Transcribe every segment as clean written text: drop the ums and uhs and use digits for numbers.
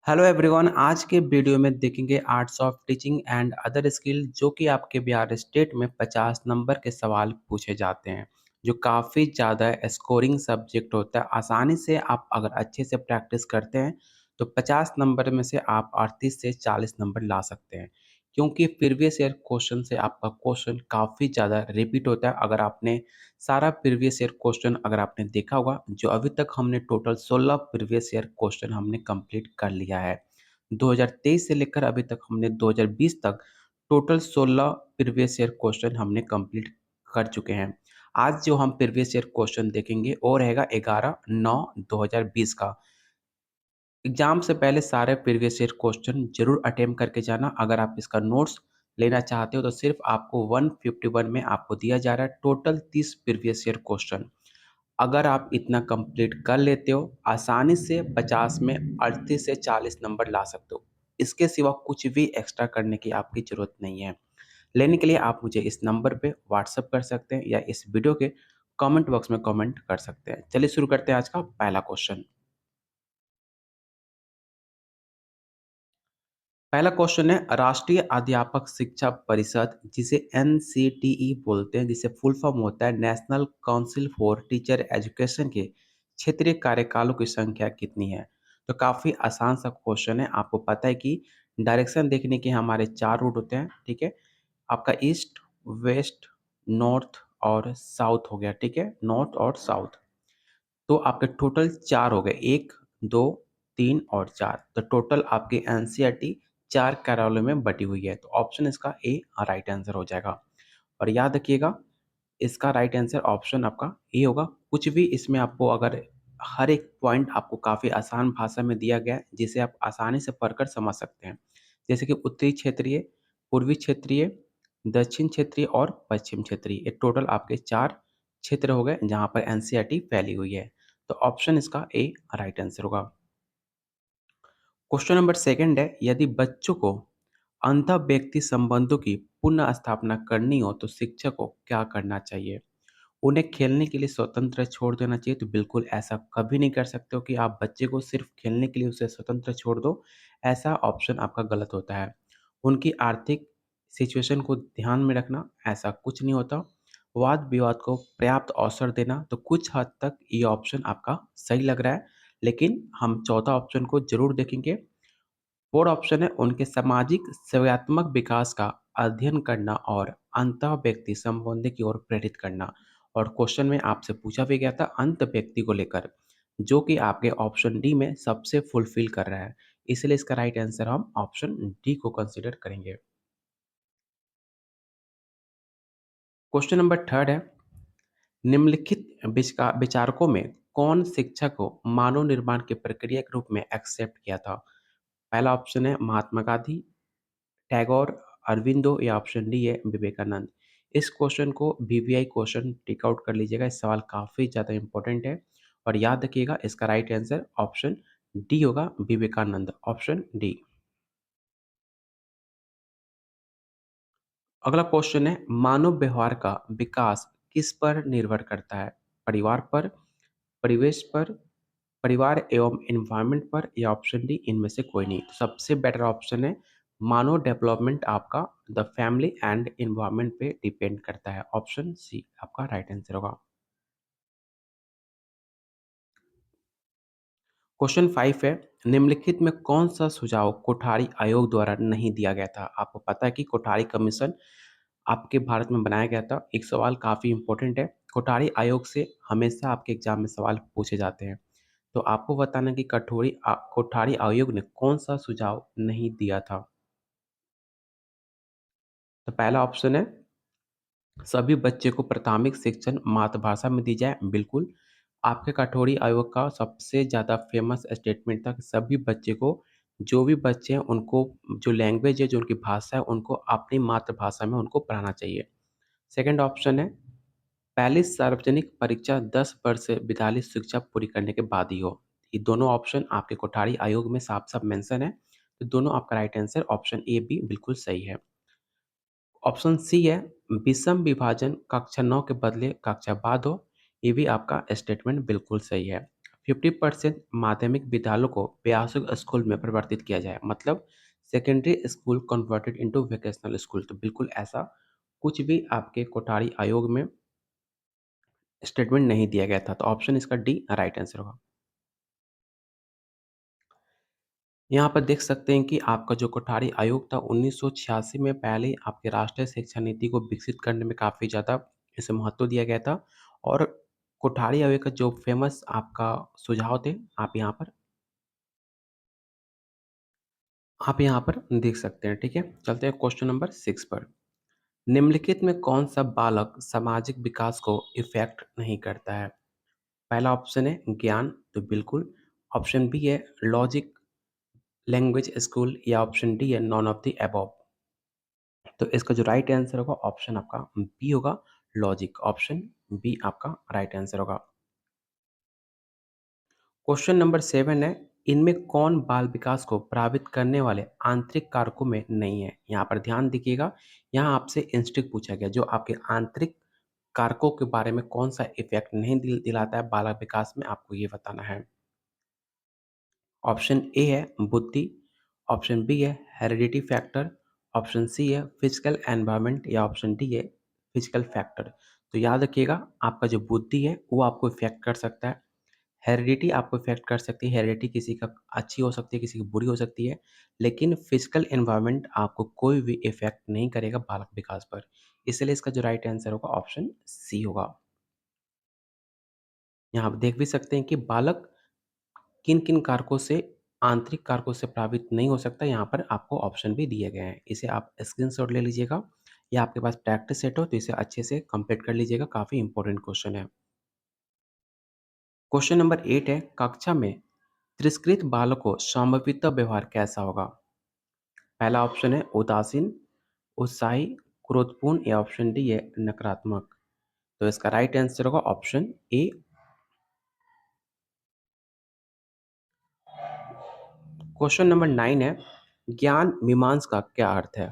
Hello everyone, आज के video में देखेंगे arts of teaching and other skill जो कि आपके बिहार स्टेट में 50 नंबर के सवाल पूछे जाते हैं, जो काफ़ी ज़्यादा स्कोरिंग सब्जेक्ट होता है। आसानी से आप अगर अच्छे से प्रैक्टिस करते हैं तो 50 नंबर में से आप 38 से 40 नंबर ला सकते हैं, क्योंकि प्रीवियस ईयर क्वेश्चन से आपका क्वेश्चन काफ़ी ज़्यादा रिपीट होता है। अगर आपने सारा प्रीवियस ईयर क्वेश्चन अगर आपने देखा होगा, जो अभी तक हमने टोटल 16 प्रीवियस ईयर क्वेश्चन हमने कंप्लीट कर लिया है। 2023 से लेकर अभी तक हमने 2020 तक टोटल 16 प्रीवियस ईयर क्वेश्चन हमने कंप्लीट कर चुके हैं। आज जो हम प्रीवियस ईयर क्वेश्चन देखेंगे वो रहेगा 11/9/2020 का। एग्ज़ाम से पहले सारे प्रीवियस ईयर क्वेश्चन ज़रूर अटेम्प्ट करके जाना। अगर आप इसका नोट्स लेना चाहते हो तो सिर्फ़ आपको 151 में आपको दिया जा रहा है टोटल 30 प्रीवियस ईयर क्वेश्चन। अगर आप इतना कंप्लीट कर लेते हो, आसानी से 50 में 38 से 40 नंबर ला सकते हो। इसके सिवा कुछ भी एक्स्ट्रा करने की आपकी ज़रूरत नहीं है। लेने के लिए आप मुझे इस नंबर पे व्हाट्सएप कर सकते हैं या इस वीडियो के कमेंट बॉक्स में कमेंट कर सकते हैं। चलिए शुरू करते हैं आज का पहला क्वेश्चन। पहला क्वेश्चन है, राष्ट्रीय अध्यापक शिक्षा परिषद जिसे एनसीटीई बोलते हैं, जिसे फुल फॉर्म होता है national council for teacher education के क्षेत्रीय कार्यकालों की संख्या कितनी है। तो काफ़ी आसान सा क्वेश्चन है। आपको पता है कि डायरेक्शन देखने के हमारे 4 रूट होते हैं, ठीक है। आपका ईस्ट, वेस्ट, नॉर्थ और साउथ हो गया, ठीक है, नॉर्थ और साउथ। तो आपके टोटल 4 हो गए, 1, 2, 3 और 4। तो टोटल आपकी एनसीईआरटी 4 कार्यालयों में बटी हुई है। तो ऑप्शन इसका ए राइट आंसर हो जाएगा। और याद रखिएगा, इसका राइट आंसर ऑप्शन आपका ए होगा। कुछ भी इसमें आपको अगर हर एक पॉइंट आपको काफ़ी आसान भाषा में दिया गया है, जिसे आप आसानी से पढ़कर समझ सकते हैं। जैसे कि उत्तरी क्षेत्रीय, पूर्वी क्षेत्रीय, दक्षिण क्षेत्रीय और पश्चिम क्षेत्रीय। ये टोटल आपके 4 क्षेत्र हो गए जहाँ पर एनसीईआरटी फैली हुई है। तो ऑप्शन इसका ए राइट आंसर होगा। क्वेश्चन नंबर सेकंड है, यदि बच्चों को अंतः व्यक्ति संबंधों की पुनः स्थापना करनी हो तो शिक्षक को क्या करना चाहिए? उन्हें खेलने के लिए स्वतंत्र छोड़ देना चाहिए? तो बिल्कुल ऐसा कभी नहीं कर सकते हो कि आप बच्चे को सिर्फ खेलने के लिए उसे स्वतंत्र छोड़ दो। ऐसा ऑप्शन आपका गलत होता है। उनकी आर्थिक सिचुएशन को ध्यान में रखना, ऐसा कुछ नहीं होता। वाद विवाद को पर्याप्त अवसर देना, तो कुछ हद तक ये ऑप्शन आपका सही लग रहा है, लेकिन हम चौथा ऑप्शन को जरूर देखेंगे। फोर्थ ऑप्शन है, उनके सामाजिक स्वयात्मक विकास का अध्ययन करना और अंतः व्यक्ति संबंध की ओर प्रेरित करना। और क्वेश्चन में आपसे पूछा भी गया था अंत व्यक्ति को लेकर, जो कि आपके ऑप्शन डी में सबसे फुलफिल कर रहा है। इसलिए इसका राइट आंसर हम ऑप्शन डी को कंसिडर करेंगे। क्वेश्चन नंबर थर्ड है, निम्नलिखित विचारकों में कौन शिक्षा को मानव निर्माण की प्रक्रिया के रूप में एक्सेप्ट किया था? पहला ऑप्शन है महात्मा गांधी, टैगोर, अरविंदो या ऑप्शन डी है विवेकानंद। इस क्वेश्चन को वीवीआई क्वेश्चन टिक आउट कर लीजिएगा। इस सवाल काफ़ी ज़्यादा इंपॉर्टेंट है और याद रखिएगा इसका राइट आंसर ऑप्शन डी होगा, विवेकानंद, ऑप्शन डी। अगला क्वेश्चन है, मानव व्यवहार का विकास किस पर निर्भर करता है? परिवार पर, परिवेश पर, परिवार एवं एनवायरनमेंट पर या ऑप्शन डी इनमें से कोई नहीं। तो सबसे बेटर ऑप्शन है, मानव डेवलपमेंट आपका द फैमिली एंड एनवायरनमेंट पे डिपेंड करता है। ऑप्शन सी आपका राइट आंसर होगा। क्वेश्चन 5 है, निम्नलिखित में कौन सा सुझाव कोठारी आयोग द्वारा नहीं दिया गया था? आपको पता है कि कोठारी कमीशन आपके भारत में बनाया गया था। एक सवाल काफ़ी इंपॉर्टेंट है। कोठारी आयोग से हमेशा आपके एग्जाम में सवाल पूछे जाते हैं। तो आपको बताना कि कोठारी आयोग ने कौन सा सुझाव नहीं दिया था? तो पहला ऑप्शन है, सभी बच्चे को प्राथमिक शिक्षण मातृभाषा में दी जाए। बिल्कुल, आपके कठोरी आयोग का सबसे ज़्यादा फेमस स्टेटमेंट था कि सभी बच्चे को, जो भी बच्चे हैं उनको, जो लैंग्वेज है, जो उनकी भाषा है, उनको अपनी मातृभाषा में उनको पढ़ाना चाहिए। सेकंड ऑप्शन है, पहली सार्वजनिक परीक्षा 10 वर्ष से विद्यालय शिक्षा पूरी करने के बाद ही हो। ये दोनों ऑप्शन आपके कोठारी आयोग में साफ-साफ मेंशन है। तो दोनों आपका राइट आंसर ऑप्शन ए भी बिल्कुल सही है। ऑप्शन सी है, विषम विभाजन कक्षा 9 के बदले कक्षा बाद हो। ये भी आपका स्टेटमेंट बिल्कुल सही है। 50% माध्यमिक विद्यालयों को व्यावसायिक स्कूल में परिवर्तित किया जाए, मतलब secondary school converted into vocational school. तो बिल्कुल ऐसा कुछ भी आपके कोठारी आयोग में स्टेटमेंट नहीं दिया गया था। तो ऑप्शन इसका डी राइट आंसर होगा। यहाँ पर देख सकते हैं कि आपका जो कोठारी आयोग था 1986 में पहले ही आपके राष्ट्रीय शिक्षा नीति को विकसित करने में काफ़ी ज़्यादा इसे महत्व दिया गया था। और कोठारी आयोग का जो फेमस आपका सुझाव थे, आप यहाँ पर देख सकते हैं, ठीक है? चलते हैं क्वेश्चन नंबर 6 पर। निम्नलिखित में कौन-सा बालक सामाजिक विकास को इफ़ेक्ट नहीं करता है? पहला ऑप्शन है ज्ञान, तो बिल्कुल। ऑप्शन बी है लॉजिक, लैंग्वेज, स्कूल, या ऑप्शन डी है नॉन ऑफ द अबव। तो इसका जो राइट आंसर होगा ऑप्शन आपका बी होगा, लॉजिक। ऑप्शन बी आपका राइट आंसर होगा। क्वेश्चन नंबर 7 है, इनमें कौन बाल विकास को प्रभावित करने वाले आंतरिक कारकों में नहीं है? यहाँ पर ध्यान दीजिएगा, यहाँ आपसे इंस्टेंट पूछा गया जो आपके आंतरिक कारकों के बारे में कौन सा इफेक्ट नहीं दिलाता है बाल विकास में, आपको ये बताना है। ऑप्शन ए है बुद्धि, ऑप्शन बी है हेरिडिटी फैक्टर, ऑप्शन सी है फिजिकल एनवायरनमेंट, या ऑप्शन डी है फिजिकल फैक्टर। तो याद रखिएगा, आपका जो बुद्धि है वो आपको इफेक्ट कर सकता है, हेरिडिटी आपको इफेक्ट कर सकती है, हेरिडिटी किसी का अच्छी हो सकती है, किसी की बुरी हो सकती है, लेकिन फिजिकल एनवायरनमेंट आपको कोई भी इफेक्ट नहीं करेगा बालक विकास पर। इसलिए इसका जो राइट आंसर होगा ऑप्शन सी होगा। यहाँ आप देख भी सकते हैं कि बालक किन-किन कारकों से, आंतरिक कारकों से प्रभावित नहीं हो सकता, यहाँ पर आपको ऑप्शन भी दिए गए हैं। इसे आप स्क्रीनशॉट ले लीजिएगा, या आपके पास प्रैक्टिस सेट हो तो इसे अच्छे से कंप्लीट कर लीजिएगा, काफ़ी इंपॉर्टेंट क्वेश्चन है। क्वेश्चन नंबर 8 है, कक्षा में तिरस्कृत बालक को संभावित व्यवहार कैसा होगा? पहला ऑप्शन है उदासीन, उत्साही, क्रोधपूर्ण, या ऑप्शन डी है नकारात्मक। तो इसका राइट आंसर होगा ऑप्शन ए। क्वेश्चन नंबर 9 है, ज्ञान मीमांसा का क्या अर्थ है?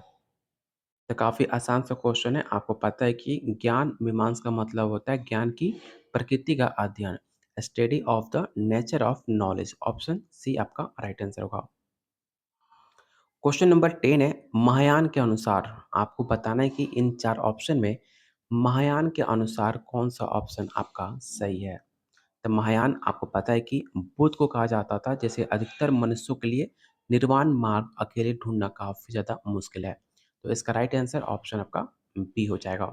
तो काफ़ी आसान सा क्वेश्चन है। आपको पता है कि ज्ञान मीमांसा का मतलब होता है ज्ञान की प्रकृति का अध्ययन, study of the nature of knowledge. Option C आपका राइट आंसर होगा। क्वेश्चन नंबर 10 है, महायान के अनुसार आपको बताना है कि इन 4 ऑप्शन में महायान के अनुसार कौन-सा ऑप्शन आपका सही है। तो महायान आपको पता है कि बुद्ध को कहा जाता था, जैसे अधिकतर मनुष्यों के लिए निर्वाण मार्ग अकेले ढूँढना काफ़ी ज़्यादा मुश्किल है। तो इसका राइट आंसर ऑप्शन आपका बी हो जाएगा।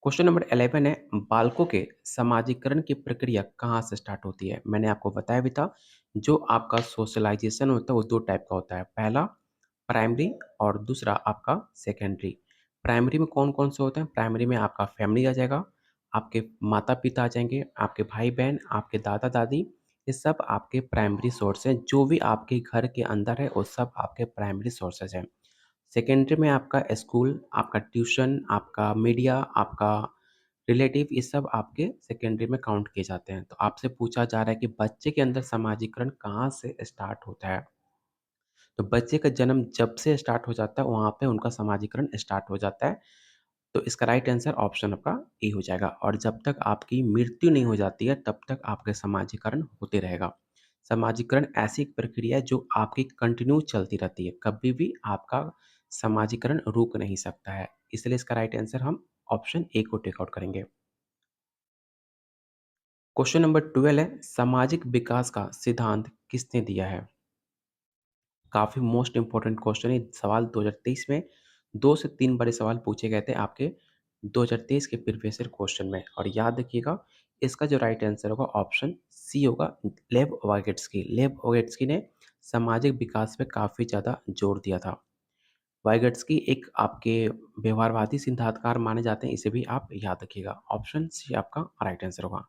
क्वेश्चन नंबर 11 है, बालकों के समाजीकरण की प्रक्रिया कहाँ से स्टार्ट होती है? मैंने आपको बताया भी था, जो आपका सोशलाइजेशन होता है वो 2 टाइप का होता है। पहला प्राइमरी, और दूसरा आपका सेकेंडरी। प्राइमरी में कौन-कौन से होते हैं? प्राइमरी में आपका फैमिली आ जाएगा, आपके माता-पिता आ जाएँगे, आपके भाई-बहन, आपके दादा-दादी, ये सब आपके प्राइमरी सोर्स हैं। जो भी आपके घर के अंदर है वो सब आपके प्राइमरी सोर्सेज़ हैं। सेकेंडरी में आपका स्कूल, आपका ट्यूशन, आपका मीडिया, आपका रिलेटिव, ये सब आपके सेकेंडरी में काउंट किए जाते हैं। तो आपसे पूछा जा रहा है कि बच्चे के अंदर समाजीकरण कहाँ से स्टार्ट होता है? तो बच्चे का जन्म जब से स्टार्ट हो जाता है, वहाँ पे उनका समाजीकरण स्टार्ट हो जाता है। तो इसका राइट आंसर ऑप्शन आपका ए हो जाएगा, और जब तक आपकी मृत्यु नहीं हो जाती है, तब तक आपका समाजीकरण होते रहेगा। समाजीकरण ऐसी एक प्रक्रिया है जो आपकी कंटिन्यू चलती रहती है, कभी भी आपका समाजीकरण रुक नहीं सकता है। इसलिए इसका राइट आंसर हम ऑप्शन ए को टेक आउट करेंगे। क्वेश्चन नंबर 12 है, सामाजिक विकास का सिद्धांत किसने दिया है? काफ़ी मोस्ट इम्पोर्टेंट क्वेश्चन है। सवाल 2023 में 2 से 3 बड़े सवाल पूछे गए थे आपके 2023 के प्रीवियस ईयर क्वेश्चन में, और याद रखिएगा, इसका जो राइट आंसर होगा ऑप्शन सी होगा, लेव वाइगेट्स्की। लेव वाइगेट्स्की ने सामाजिक विकास पे काफ़ी ज़्यादा जोर दिया था। वाइगेट्स्की एक आपके व्यवहारवादी सिद्धांतकार माने जाते हैं, इसे भी आप याद रखिएगा। ऑप्शन सी आपका राइट आंसर होगा।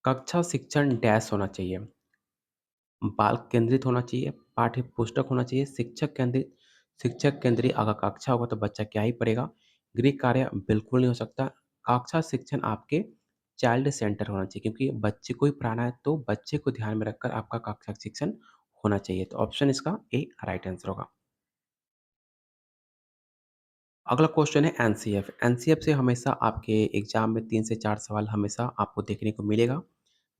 कक्षा शिक्षण डैश होना चाहिए। बाल केंद्रित होना चाहिए, पाठ्य पुस्तक होना चाहिए, शिक्षक केंद्रित। शिक्षक केंद्रित अगर कक्षा होगा तो बच्चा क्या ही पढ़ेगा। गृह कार्य बिल्कुल नहीं हो सकता। कक्षा शिक्षण आपके चाइल्ड सेंटर होना चाहिए, क्योंकि बच्चे को ही पढ़ाना है, तो बच्चे को ध्यान में रखकर आपका कक्षा शिक्षण होना चाहिए। तो ऑप्शन इसका ए राइट आंसर होगा। अगला क्वेश्चन है एनसीएफ। एनसीएफ से हमेशा आपके एग्ज़ाम में 3 से 4 सवाल हमेशा आपको देखने को मिलेगा।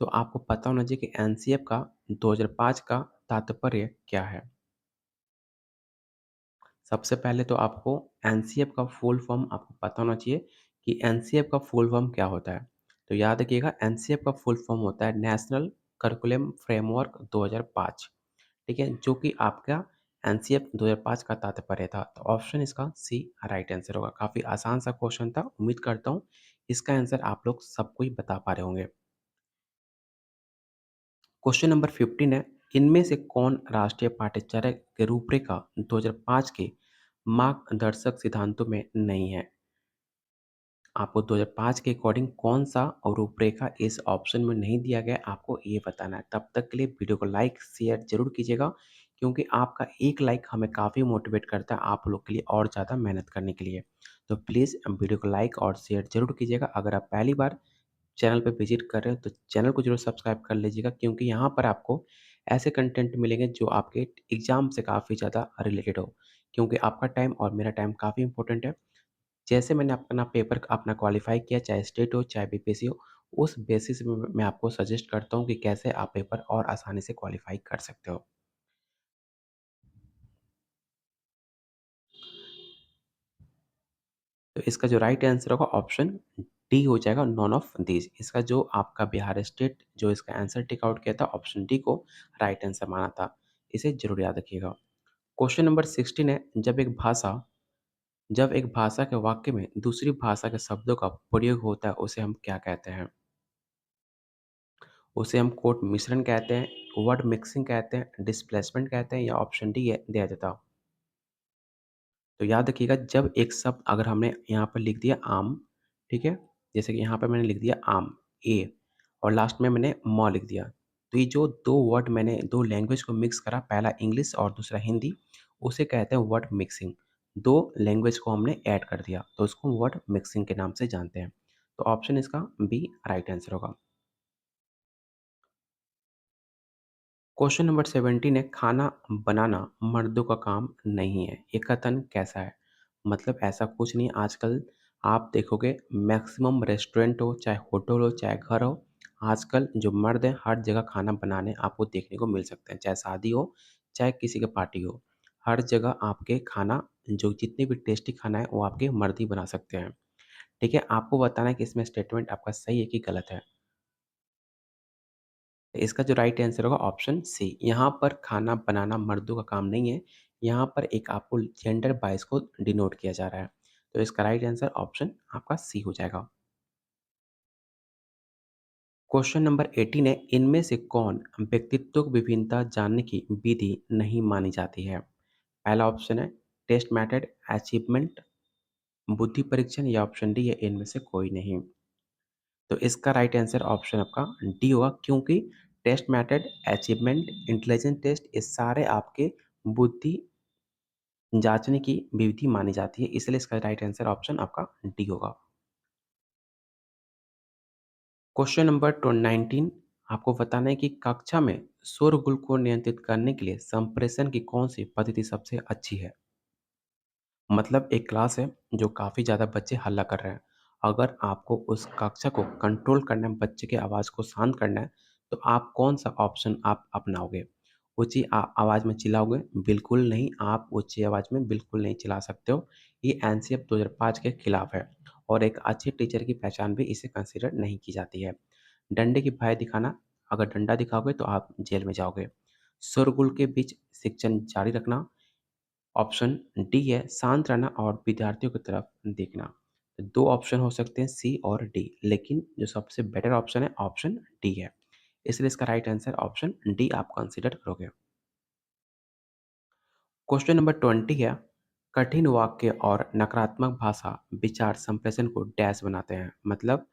तो आपको पता होना चाहिए कि एनसीएफ का 2005 का तात्पर्य क्या है? सबसे पहले तो आपको एनसीएफ का फुल फॉर्म आपको पता होना चाहिए कि एनसीएफ का फुल फॉर्म क्या होता है। तो याद रखिएगा एनसीएफ का फुल फॉर्म होता है नेशनल करिकुलम फ्रेमवर्क 2005, ठीक है? जो कि आपका एनसीएफ 2005 का तात्पर्य था। तो ऑप्शन इसका सी राइट आंसर होगा। काफ़ी आसान सा क्वेश्चन था। उम्मीद करता हूँ इसका आंसर आप लोग सबको ही बता पा रहे होंगे। क्वेश्चन नंबर 15 है, इनमें से कौन राष्ट्रीय पाठ्यचर्या के रूपरेखा 2005 के मार्गदर्शक सिद्धांतों में नहीं है? आपको 2005 के अकॉर्डिंग कौन-सा रूपरेखा इस ऑप्शन में नहीं दिया गया है, आपको ये बताना है। तब तक के लिए वीडियो को लाइक, शेयर ज़रूर कीजिएगा क्योंकि आपका एक लाइक हमें काफ़ी मोटिवेट करता है आप लोग के लिए और ज़्यादा मेहनत करने के लिए। तो प्लीज़ वीडियो को लाइक और शेयर ज़रूर कीजिएगा। अगर आप पहली बार चैनल पे विज़िट कर रहे हो तो चैनल को ज़रूर सब्सक्राइब कर लीजिएगा क्योंकि यहाँ पर आपको ऐसे कंटेंट मिलेंगे जो आपके एग्ज़ाम से काफ़ी ज़्यादा रिलेटेड हो। क्योंकि आपका टाइम और मेरा टाइम काफ़ी इम्पोर्टेंट है। जैसे मैंने अपना पेपर अपना क्वालिफ़ाई किया, चाहे स्टेट हो, चाहे बीपीएससी हो, उस बेसिस में मैं आपको सजेस्ट करता हूँ कि कैसे आप पेपर और आसानी से क्वालिफ़ाई कर सकते हो। तो इसका जो राइट आंसर होगा ऑप्शन डी हो जाएगा, नॉन ऑफ दीज़। इसका जो आपका बिहार स्टेट जो इसका आंसर टिक आउट किया था, ऑप्शन डी को राइट आंसर माना था। इसे ज़रूर याद रखिएगा। क्वेश्चन नंबर 16 है, जब एक भाषा के वाक्य में दूसरी भाषा के शब्दों का प्रयोग होता है, उसे हम क्या कहते हैं? उसे हम कोट मिश्रण कहते हैं, वर्ड मिक्सिंग कहते हैं, डिस्प्लेसमेंट कहते हैं या ऑप्शन डी है दिया जाता। तो याद रखिएगा जब एक शब्द अगर हमने यहाँ पर लिख दिया आम, ठीक है? जैसे कि यहाँ पे मैंने लिख दिया आम, ए और लास्ट में मैंने म लिख दिया। तो ये जो 2 वर्ड मैंने 2 लैंग्वेज को मिक्स करा, पहला इंग्लिश और दूसरा हिंदी, उसे कहते हैं वर्ड मिक्सिंग। 2 लैंग्वेज को हमने ऐड कर दिया, तो उसको वर्ड मिक्सिंग के नाम से जानते हैं। तो ऑप्शन इसका बी राइट आंसर होगा। क्वेश्चन नंबर 17 है, खाना बनाना मर्दों का काम नहीं है। ये कथन कैसा है? मतलब ऐसा कुछ नहीं है। आजकल आप देखोगे मैक्सिमम रेस्टोरेंट हो, चाहे होटल हो, चाहे घर हो, आजकल जो मर्द हैं हर जगह खाना बनाने आपको देखने को मिल सकते हैं। चाहे शादी हो, चाहे किसी की पार्टी हो। हर जगह आपके खाना जो जितने भी टेस्टी खाना है वो आपके मर्द ही बना सकते हैं। ठीक है? आपको बताना है कि इसमें स्टेटमेंट आपका सही है कि गलत है। इसका जो राइट आंसर होगा ऑप्शन सी। यहाँ पर खाना बनाना मर्दों का काम नहीं है। यहाँ पर एक आपको जेंडर बायस को डिनोट किया जा रहा है। तो इसका राइट आंसर ऑप्शन आपका सी हो जाएगा। क्वेश्चन नंबर 18 है, इनमें से कौन व्यक्तित्व की विभिन्नता जानने की विधि नहीं मानी जाती है? पहला ऑप्शन है टेस्ट मेथड, अचीवमेंट, बुद्धि परीक्षण या ऑप्शन डी है इनमें से कोई नहीं। तो इसका राइट आंसर ऑप्शन आपका डी होगा क्योंकि test method, achievement, intelligence test ये सारे आपके बुद्धि जाँचने की विधि मानी जाती है, इसलिए इसका राइट आंसर ऑप्शन आपका डी होगा। क्वेश्चन नंबर 19 आपको बताना है कि कक्षा में शोरगुल को नियंत्रित करने के लिए संप्रेषण की कौन-सी पद्धति सबसे अच्छी है? मतलब एक क्लास है जो काफ़ी ज़्यादा बच्चे हल्ला कर रहे हैं। अगर आपको उस कक्षा को कंट्रोल करना है, बच्चे की आवाज़ को शांत करना है, तो आप कौन-सा ऑप्शन आप अपनाओगे? ऊँची आवाज़ में चिल्लाओगे? बिल्कुल नहीं, आप ऊँची आवाज़ में बिल्कुल नहीं चिल्ला सकते हो। ये एनसीएफ 2005 के खिलाफ है और एक अच्छे टीचर की पहचान भी इसे कंसीडर नहीं की जाती है। डंडे की भय दिखाना, अगर डंडा दिखाओगे तो आप जेल में जाओगे। शोरगुल के बीच शिक्षण जारी रखना, ऑप्शन डी है शांत रहना और विद्यार्थियों की तरफ देखना। तो 2 ऑप्शन हो सकते हैं सी और डी, लेकिन जो सबसे बेटर ऑप्शन है ऑप्शन डी है। इसलिए इसका राइट आंसर ऑप्शन डी आप कंसीडर करोगे। क्वेश्चन नंबर 20 है, कठिन वाक्य और नकारात्मक भाषा विचार संप्रेषण को डैश बनाते हैं। मतलब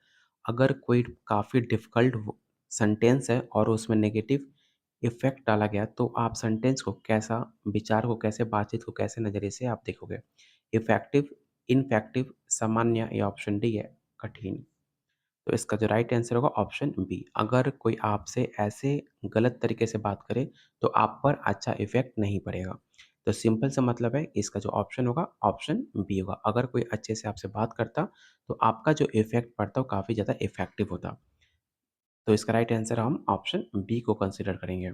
अगर कोई काफ़ी डिफ़िकल्ट सेंटेंस है और उसमें नेगेटिव इफ़ेक्ट डाला गया तो आप सेंटेंस को कैसा विचार को कैसे बातचीत को कैसे नज़रिए से आप देखोगे? इफ़ेक्टिव, इनफैक्टिव, सामान्य या ऑप्शन डी है कठिन। तो इसका जो राइट आंसर होगा ऑप्शन बी। अगर कोई आपसे ऐसे गलत तरीके से बात करे तो आप पर अच्छा इफ़ेक्ट नहीं पड़ेगा। तो सिंपल सा मतलब है इसका जो ऑप्शन होगा ऑप्शन बी होगा। अगर कोई अच्छे से आपसे बात करता तो आपका जो इफ़ेक्ट पड़ता वो काफ़ी ज़्यादा इफ़ेक्टिव होता। तो इसका राइट आंसर हम ऑप्शन बी को कंसीडर करेंगे।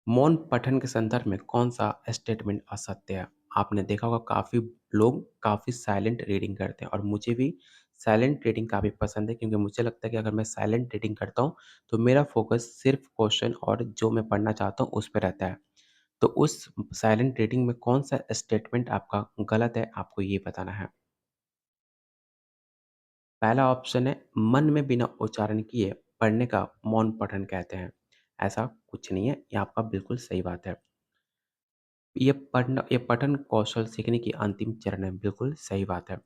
मौन पठन के संदर्भ में कौन-सा स्टेटमेंट असत्य है? आपने देखा होगा काफ़ी लोग काफ़ी साइलेंट रीडिंग करते हैं और मुझे भी साइलेंट रीडिंग काफ़ी पसंद है क्योंकि मुझे लगता है कि अगर मैं साइलेंट रीडिंग करता हूँ, तो मेरा फ़ोकस सिर्फ़ क्वेश्चन और जो मैं पढ़ना चाहता हूँ उस पे रहता है। तो उस साइलेंट रीडिंग में कौन-सा स्टेटमेंट आपका गलत है, आपको ये बताना है। पहला ऑप्शन है मन में बिना उच्चारण किए पढ़ने का मौन पठन कहते हैं। ऐसा कुछ नहीं है, ये आपका बिल्कुल सही बात है। ये पठन कौशल सीखने की अंतिम चरण है, बिल्कुल सही बात है।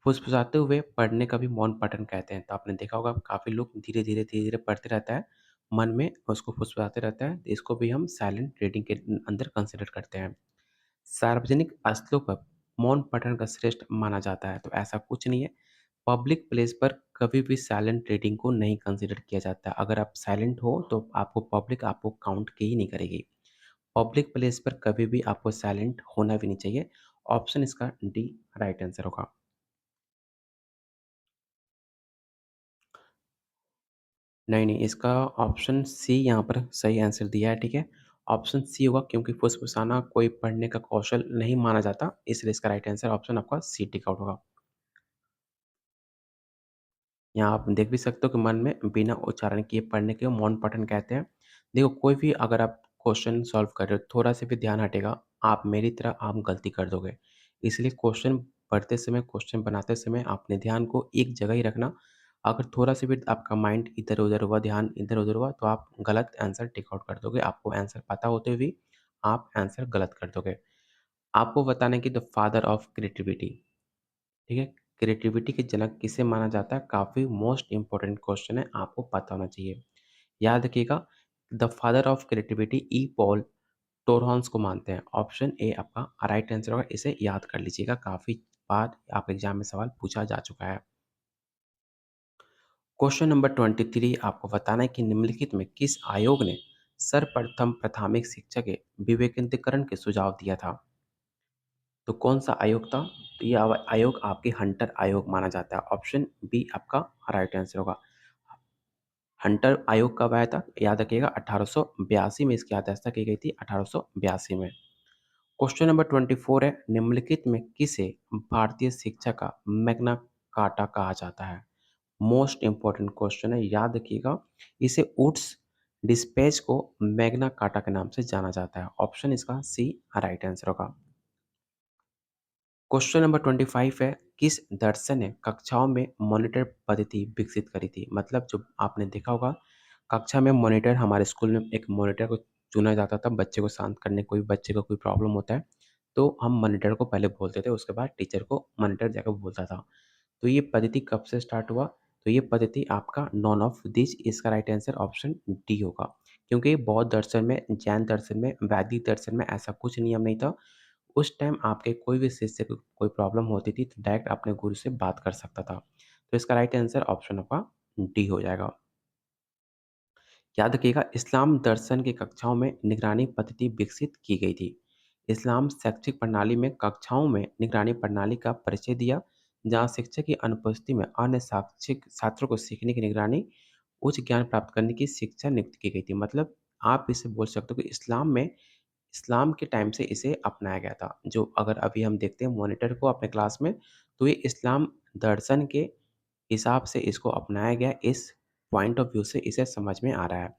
फुसफुसाते हुए पढ़ने का भी मौन पठन कहते हैं, तो आपने देखा होगा काफ़ी लोग धीरे-धीरे, धीरे-धीरे पढ़ते रहता है, मन में उसको फुसफुसाते रहता है, तो इसको भी हम साइलेंट रीडिंग के अंदर कंसीडर करते हैं। सार्वजनिक स्थलों पर मौन पठन का श्रेष्ठ माना जाता है, तो ऐसा कुछ नहीं है। पब्लिक प्लेस पर कभी भी साइलेंट रीडिंग को नहीं कंसीडर किया जाता। अगर आप साइलेंट हो, तो आपको पब्लिक आपको काउंट की ही नहीं करेगी। पब्लिक प्लेस पर कभी भी आपको साइलेंट होना भी नहीं चाहिए। ऑप्शन इसका डी राइट आंसर होगा। नहीं, नहीं, इसका ऑप्शन सी यहाँ पर सही आंसर दिया है, ठीक है? ऑप्शन सी होगा क्योंकि फुसफुसाना कोई पढ़ने का कौशल नहीं माना जाता, इसलिए इसका राइट आंसर ऑप्शन आपका सी टिक आउट होगा। यहाँ आप देख भी सकते हो कि मन में बिना उच्चारण किए पढ़ने के मौन पठन कहते हैं। देखो कोई भी अगर आप क्वेश्चन सॉल्व कर रहे हो, थोड़ा-सा भी ध्यान हटेगा, आप मेरी तरह आप गलती कर दोगे। इसलिए क्वेश्चन पढ़ते समय, क्वेश्चन बनाते समय अपने ध्यान को एक जगह ही रखना। अगर थोड़ा-सा भी आपका माइंड इधर-उधर हुआ, ध्यान इधर-उधर हुआ, तो आप गलत आंसर टिक आउट कर दोगे। आपको आंसर पता होते हुए भी आप आंसर गलत कर दोगे। आपको बताना है कि द फादर ऑफ क्रिएटिविटी, ठीक है? क्रिएटिविटी के जनक किसे माना जाता है? काफ़ी मोस्ट इम्पोर्टेंट क्वेश्चन है, आपको पता होना चाहिए। याद रखिएगा, the father of creativity E. Paul Torrance को मानते हैं। ऑप्शन ए आपका राइट आंसर होगा, इसे याद कर लीजिएगा, काफ़ी बार आपके एग्ज़ाम में सवाल पूछा जा चुका है। क्वेश्चन नंबर 23 आपको बताना है कि निम्नलिखित में किस आयोग ने सर्वप्रथम प्राथमिक शिक्षा के विवेकीकरण के सुझाव दिया था? तो कौन-सा आयोग था? तो ये आयोग आपके हंटर आयोग माना जाता है। ऑप्शन बी आपका राइट आंसर होगा। हंटर आयोग कब आया था? याद रखिएगा 1882 में इसकी अध्यक्षता की गई थी, 1882 में। क्वेश्चन नंबर 24 है, निम्नलिखित में किसे भारतीय शिक्षा का मैग्ना कार्टा कहा जाता है? मोस्ट इम्पोर्टेंट क्वेश्चन है, याद रखिएगा। इसे वुड्स डिस्पैच को मैग्ना कार्टा के नाम से जाना जाता है। ऑप्शन इसका सी राइट आंसर होगा। क्वेश्चन नंबर 25 है, किस दर्शन ने कक्षाओं में मॉनिटर पद्धति विकसित करी थी? मतलब जो आपने देखा होगा, कक्षा में मॉनिटर हमारे स्कूल में एक मॉनिटर को चुना जाता था बच्चे को शांत करने, कोई बच्चे को कोई प्रॉब्लम होता है, तो हम मॉनिटर को पहले बोलते थे, उसके बाद टीचर को मॉनिटर जाकर बोलता था। तो ये पद्धति कब से स्टार्ट हुआ? तो ये पद्धति आपका नॉन ऑफ दिस, इसका राइट आंसर ऑप्शन डी होगा। क्योंकि बौद्ध दर्शन में, जैन दर्शन में, वैदिक दर्शन में ऐसा कुछ नियम नहीं था। उस टाइम आपके कोई भी शिष्य को कोई प्रॉब्लम होती थी तो डायरेक्ट अपने गुरु से बात कर सकता था। तो इसका राइट आंसर ऑप्शन आपका डी हो जाएगा। याद रखिएगा, इस्लाम दर्शन की कक्षाओं में निगरानी पद्धति विकसित की गई थी। इस्लाम शैक्षिक प्रणाली में कक्षाओं में निगरानी प्रणाली का परिचय दिया, जहाँ शिक्षक की अनुपस्थिति में अन्य शैक्षिक छात्रों को सीखने की निगरानी, उच्च ज्ञान प्राप्त करने की शिक्षा नियुक्त की गई थी। मतलब आप इसे बोल सकते हो कि इस्लाम के टाइम से इसे अपनाया गया था। जो अगर अभी हम देखते हैं मॉनिटर को अपने क्लास में, तो ये इस्लाम दर्शन के हिसाब से इसको अपनाया गया, इस पॉइंट ऑफ व्यू से इसे समझ में आ रहा है।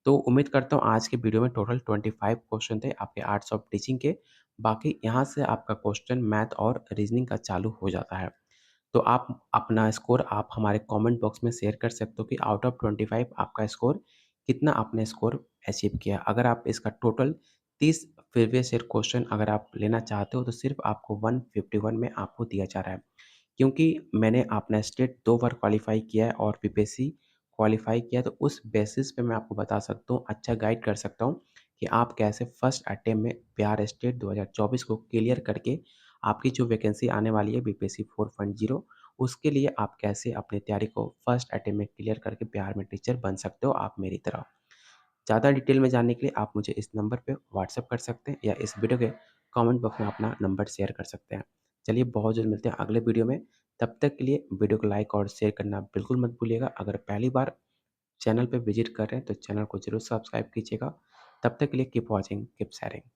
तो उम्मीद करता हूँ आज के वीडियो में टोटल 25 क्वेश्चन थे आपके आर्ट्स ऑफ टीचिंग के। बाकी यहाँ से आपका क्वेश्चन मैथ और रीज़निंग का चालू हो जाता है। तो आप अपना स्कोर आप हमारे कमेंट बॉक्स में शेयर कर सकते हो कि आउट ऑफ 25 आपका स्कोर कितना आपने स्कोर अचीव किया। अगर आप इसका टोटल 30 प्रीवियस ईयर क्वेश्चन अगर आप लेना चाहते हो तो सिर्फ़ आपको 151 में आपको दिया जा रहा है। क्योंकि मैंने अपना स्टेट 2 बार क्वालीफाई किया है और बीपीएससी क्वालीफाई किया है, तो उस बेसिस पे मैं आपको बता सकता हूँ, अच्छा गाइड कर सकता हूँ कि आप कैसे फर्स्ट अटेम्प्ट में बिहार स्टेट 2024 को क्लियर करके आपकी जो वैकेंसी आने वाली है बीपीएससी 4.0, उसके लिए आप कैसे अपनी तैयारी को फर्स्ट अटेम्प्ट में क्लियर करके बिहार में टीचर बन सकते हो आप मेरी तरह। ज़्यादा डिटेल में जानने के लिए आप मुझे इस नंबर पे व्हाट्सएप कर सकते हैं या इस वीडियो के कमेंट बॉक्स में अपना नंबर शेयर कर सकते हैं। चलिए बहुत जल्द मिलते हैं अगले वीडियो में। तब तक के लिए वीडियो को लाइक और शेयर करना बिल्कुल मत भूलिएगा। अगर पहली बार चैनल पे विज़िट कर रहे हैं तो चैनल को ज़रूर सब्सक्राइब कीजिएगा। तब तक के लिए कीप वॉचिंग, कीप शेयरिंग।